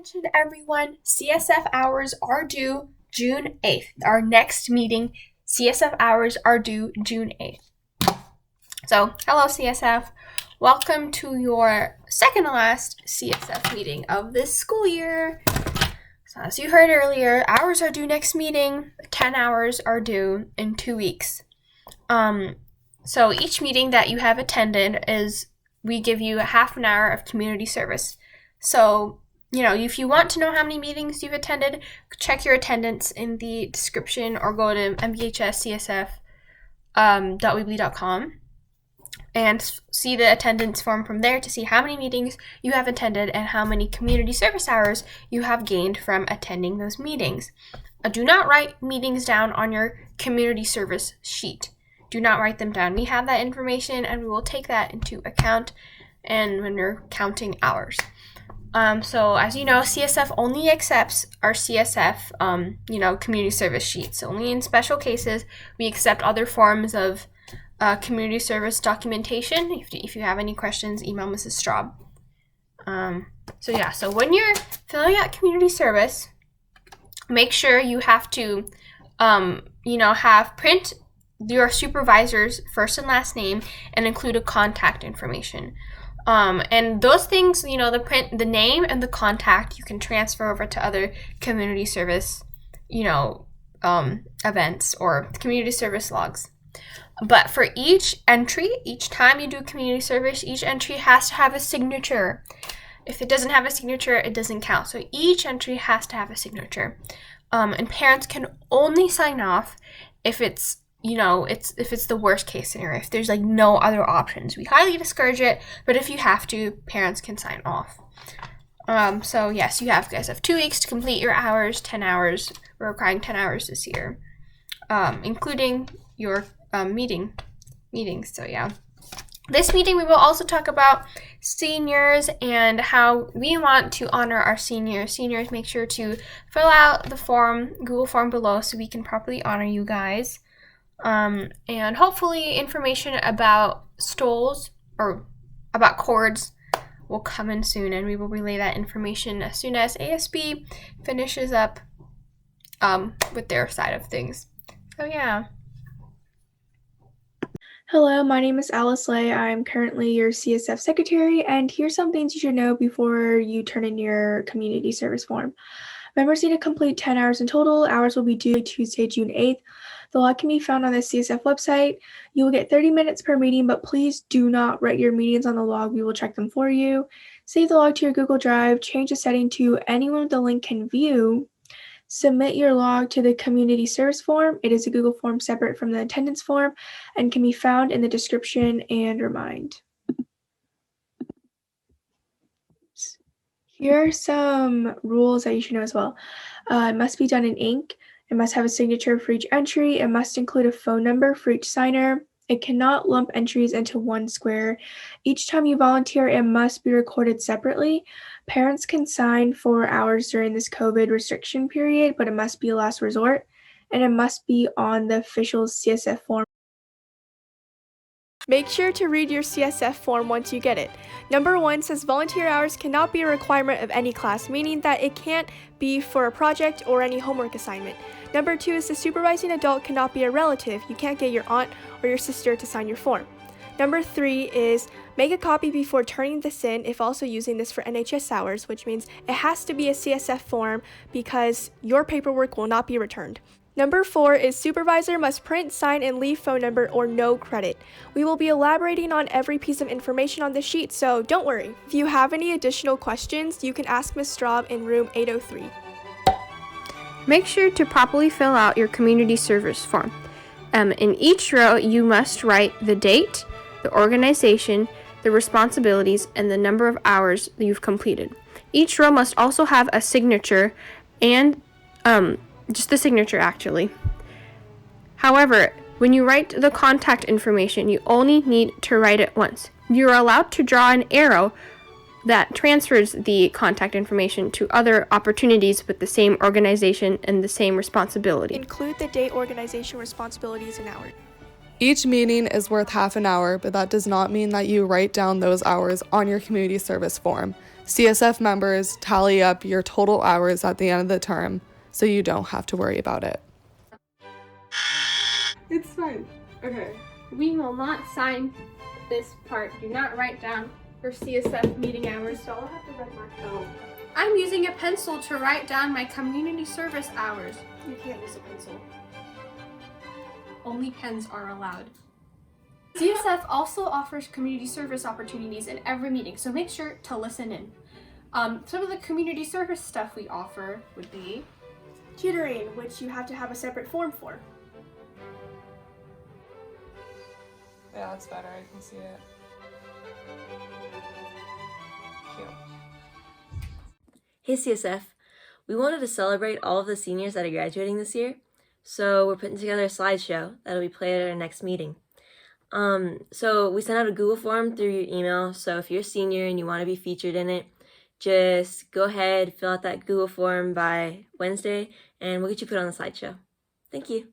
Attention everyone, CSF hours are due June 8th. Our next meeting, CSF hours are due June 8th. So, hello CSF. Welcome to your second to last CSF meeting of this school year. So as you heard earlier, hours are due next meeting. 10 hours are due in 2 weeks. So each meeting that you have attended we give you a half an hour of community service. So, if you want to know how many meetings you've attended, check your attendance in the description or go to mbhscsf.weebly.com and see the attendance form from there to see how many meetings you have attended and how many community service hours you have gained from attending those meetings. Do not write meetings down on your community service sheet. Do not write them down. We have that information and we will take that into account and when we're counting hours. So as you know, CSF only accepts our CSF, community service sheets. Only in special cases, we accept other forms of community service documentation. If you have any questions, email Mrs. Straub. So when you're filling out community service, make sure you have to, print your supervisor's first and last name and include a contact information. And those things, the name and the contact, you can transfer over to other community service, events or community service logs. But for each entry, each time you do community service, each entry has to have a signature. If it doesn't have a signature, it doesn't count. So each entry has to have a signature. And parents can only sign off if it's if it's the worst case scenario, if there's no other options. We highly discourage it, but if you have to, parents can sign off. So yes, you guys have 2 weeks to complete your hours, 10 hours. We're requiring 10 hours this year, including your meetings. So yeah. This meeting, we will also talk about seniors and how we want to honor our seniors. Seniors, make sure to fill out the Google form below so we can properly honor you guys. And hopefully information about stoles or about cords will come in soon, and we will relay that information as soon as ASB finishes up with their side of things. So yeah. Hello, my name is Alice Lay. I'm currently your CSF secretary, and here's some things you should know before you turn in your community service form. Members need to complete 10 hours in total. Hours will be due Tuesday, June 8th. The log can be found on the CSF website. You will get 30 minutes per meeting, but please do not write your meetings on the log. We will check them for you. Save the log to your Google Drive. Change the setting to anyone with the link can view. Submit your log to the community service form. It is a Google form separate from the attendance form and can be found in the description and remind. Here are some rules that you should know as well. It must be done in ink. It must have a signature for each entry. It must include a phone number for each signer. It cannot lump entries into one square. Each time you volunteer, it must be recorded separately. Parents can sign for hours during this COVID restriction period, but it must be a last resort, and it must be on the official CSF form. Make sure to read your CSF form once you get it. Number 1 says volunteer hours cannot be a requirement of any class, meaning that it can't be for a project or any homework assignment. Number 2 is the supervising adult cannot be a relative. You can't get your aunt or your sister to sign your form. Number 3 is make a copy before turning this in if also using this for NHS hours, which means it has to be a CSF form because your paperwork will not be returned. Number 4 is supervisor must print, sign, and leave phone number or no credit. We will be elaborating on every piece of information on the sheet, so don't worry. If you have any additional questions, you can ask Ms. Straub in room 803. Make sure to properly fill out your community service form. In each row, you must write the date, the organization, the responsibilities, and the number of hours that you've completed. Each row must also have a signature and just the signature actually. However, when you write the contact information, you only need to write it once. You're allowed to draw an arrow that transfers the contact information to other opportunities with the same organization and the same responsibility. Include the date, organization, responsibilities, and hours. Each meeting is worth half an hour, but that does not mean that you write down those hours on your community service form. CSF members tally up your total hours at the end of the term, so you don't have to worry about it. It's fine. Okay. We will not sign this part. Do not write down for CSF meeting hours. So I'll have to red mark though. I'm using a pencil to write down my community service hours. You can't use a pencil. Only pens are allowed. CSF also offers community service opportunities in every meeting, so make sure to listen in. Some of the community service stuff we offer would be Tutoring, which you have to have a separate form for. Yeah, that's better. I can see it. Cute. Hey CSF, we wanted to celebrate all of the seniors that are graduating this year, so we're putting together a slideshow that'll be played at our next meeting. So we sent out a Google form through your email, so if you're a senior and you want to be featured in it, just go ahead, fill out that Google form by Wednesday, and we'll get you put on the slideshow. Thank you.